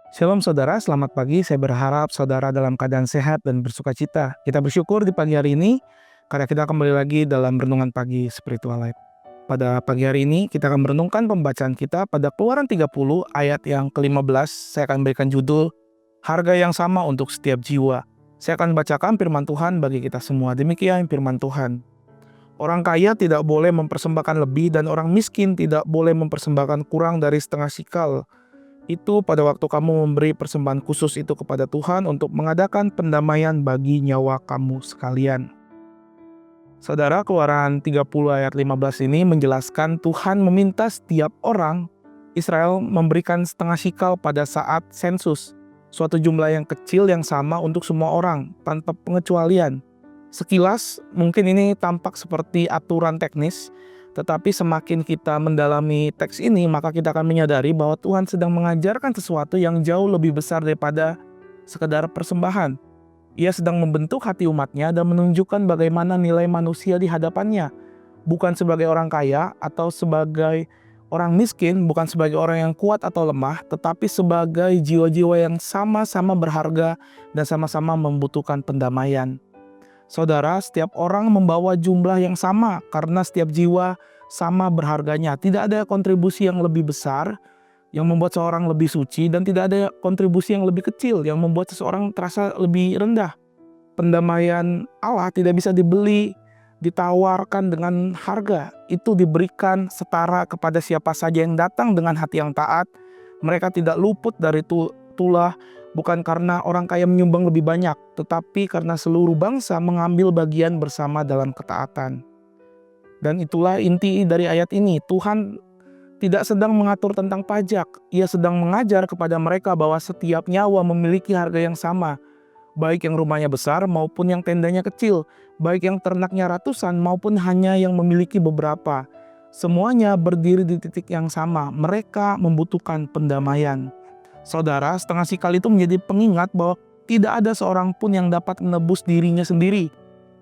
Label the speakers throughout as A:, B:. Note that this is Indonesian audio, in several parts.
A: Shalom saudara, selamat pagi. Saya berharap saudara dalam keadaan sehat dan bersuka cita. Kita bersyukur di pagi hari ini karena kita kembali lagi dalam renungan pagi Spiritual Life. Pada pagi hari ini kita akan merenungkan pembacaan kita pada Keluaran 30 ayat yang ke-15. Saya akan berikan judul Harga yang sama untuk setiap jiwa. Saya akan bacakan firman Tuhan bagi kita semua. Demikian firman Tuhan. Orang kaya tidak boleh mempersembahkan lebih dan orang miskin tidak boleh mempersembahkan kurang dari setengah sikal. Itu pada waktu kamu memberi persembahan khusus itu kepada Tuhan untuk mengadakan pendamaian bagi nyawa kamu sekalian. Saudara, Keluaran 30 ayat 15 ini menjelaskan Tuhan meminta setiap orang Israel memberikan setengah sikal pada saat sensus, suatu jumlah yang kecil yang sama untuk semua orang tanpa pengecualian. Sekilas mungkin ini tampak seperti aturan teknis, tetapi semakin kita mendalami teks ini, maka kita akan menyadari bahwa Tuhan sedang mengajarkan sesuatu yang jauh lebih besar daripada sekedar persembahan. Ia sedang membentuk hati umatnya dan menunjukkan bagaimana nilai manusia di hadapannya. Bukan sebagai orang kaya atau sebagai orang miskin, bukan sebagai orang yang kuat atau lemah, tetapi sebagai jiwa-jiwa yang sama-sama berharga dan sama-sama membutuhkan pendamaian. Saudara, setiap orang membawa jumlah yang sama karena setiap jiwa sama berharganya. Tidak ada kontribusi yang lebih besar yang membuat seorang lebih suci dan tidak ada kontribusi yang lebih kecil yang membuat seseorang terasa lebih rendah. Pendamaian Allah tidak bisa dibeli, ditawarkan dengan harga. Itu diberikan setara kepada siapa saja yang datang dengan hati yang taat. Mereka tidak luput dari tulah. Bukan karena orang kaya menyumbang lebih banyak, tetapi karena seluruh bangsa mengambil bagian bersama dalam ketaatan. Dan itulah inti dari ayat ini. Tuhan tidak sedang mengatur tentang pajak. Ia sedang mengajar kepada mereka bahwa setiap nyawa memiliki harga yang sama. Baik yang rumahnya besar maupun yang tendanya kecil. Baik yang ternaknya ratusan maupun hanya yang memiliki beberapa. Semuanya berdiri di titik yang sama. Mereka membutuhkan pendamaian. Saudara, setengah sikal itu menjadi pengingat bahwa tidak ada seorang pun yang dapat menebus dirinya sendiri.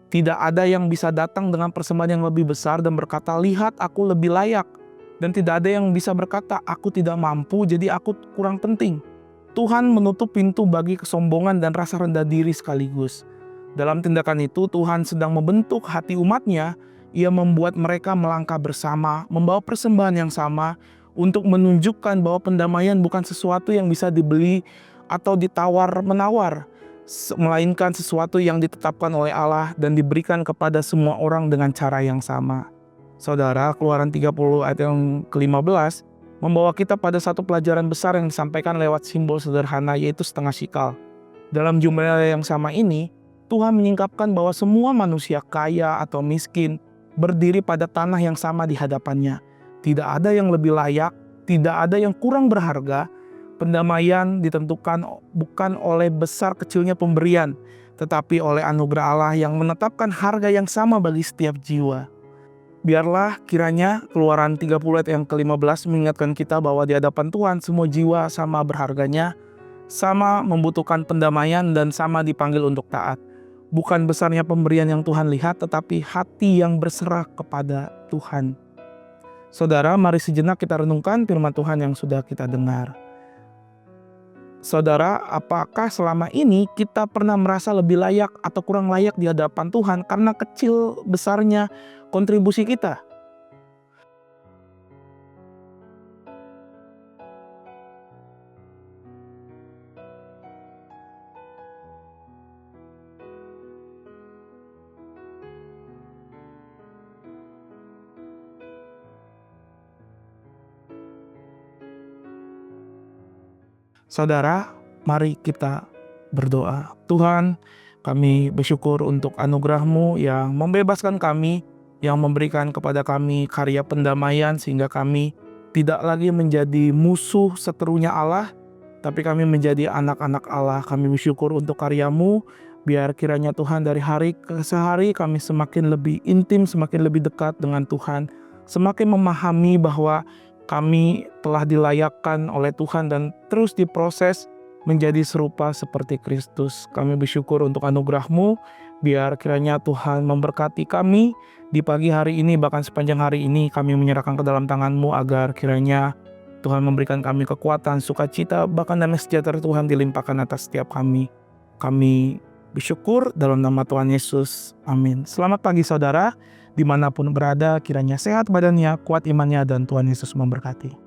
A: Tidak ada yang bisa datang dengan persembahan yang lebih besar dan berkata, "Lihat, aku lebih layak." Dan tidak ada yang bisa berkata, "Aku tidak mampu, jadi aku kurang penting." Tuhan menutup pintu bagi kesombongan dan rasa rendah diri sekaligus. Dalam tindakan itu, Tuhan sedang membentuk hati umatnya. Ia membuat mereka melangkah bersama, membawa persembahan yang sama, untuk menunjukkan bahwa pendamaian bukan sesuatu yang bisa dibeli atau ditawar-menawar, melainkan sesuatu yang ditetapkan oleh Allah dan diberikan kepada semua orang dengan cara yang sama. Saudara, Keluaran 30 ayat yang ke-15 membawa kita pada satu pelajaran besar yang disampaikan lewat simbol sederhana, yaitu setengah sikal. Dalam jumlah yang sama ini, Tuhan menyingkapkan bahwa semua manusia kaya atau miskin berdiri pada tanah yang sama di hadapannya. Tidak ada yang lebih layak, tidak ada yang kurang berharga. Pendamaian ditentukan bukan oleh besar kecilnya pemberian, tetapi oleh anugerah Allah yang menetapkan harga yang sama bagi setiap jiwa. Biarlah kiranya Keluaran 30 ayat yang ke-15 mengingatkan kita bahwa di hadapan Tuhan semua jiwa sama berharganya, sama membutuhkan pendamaian dan sama dipanggil untuk taat. Bukan besarnya pemberian yang Tuhan lihat, tetapi hati yang berserah kepada Tuhan. Saudara, mari sejenak kita renungkan firman Tuhan yang sudah kita dengar. Saudara, apakah selama ini kita pernah merasa lebih layak atau kurang layak di hadapan Tuhan karena kecil besarnya kontribusi kita? Saudara, mari kita berdoa. Tuhan, kami bersyukur untuk anugerah-Mu yang membebaskan kami, yang memberikan kepada kami karya pendamaian sehingga kami tidak lagi menjadi musuh seterunya Allah, tapi kami menjadi anak-anak Allah. Kami bersyukur untuk karya-Mu, biar kiranya Tuhan dari hari ke hari kami semakin lebih intim, semakin lebih dekat dengan Tuhan, semakin memahami bahwa kami telah dilayakkan oleh Tuhan dan terus diproses menjadi serupa seperti Kristus. Kami bersyukur untuk anugerah-Mu, biar kiranya Tuhan memberkati kami di pagi hari ini, bahkan sepanjang hari ini kami menyerahkan ke dalam tangan-Mu agar kiranya Tuhan memberikan kami kekuatan, sukacita, bahkan damai sejahtera Tuhan dilimpahkan atas setiap kami. Kami bersyukur dalam nama Tuhan Yesus. Amin. Selamat pagi saudara, dimanapun berada, kiranya sehat badannya, kuat imannya, dan Tuhan Yesus memberkati.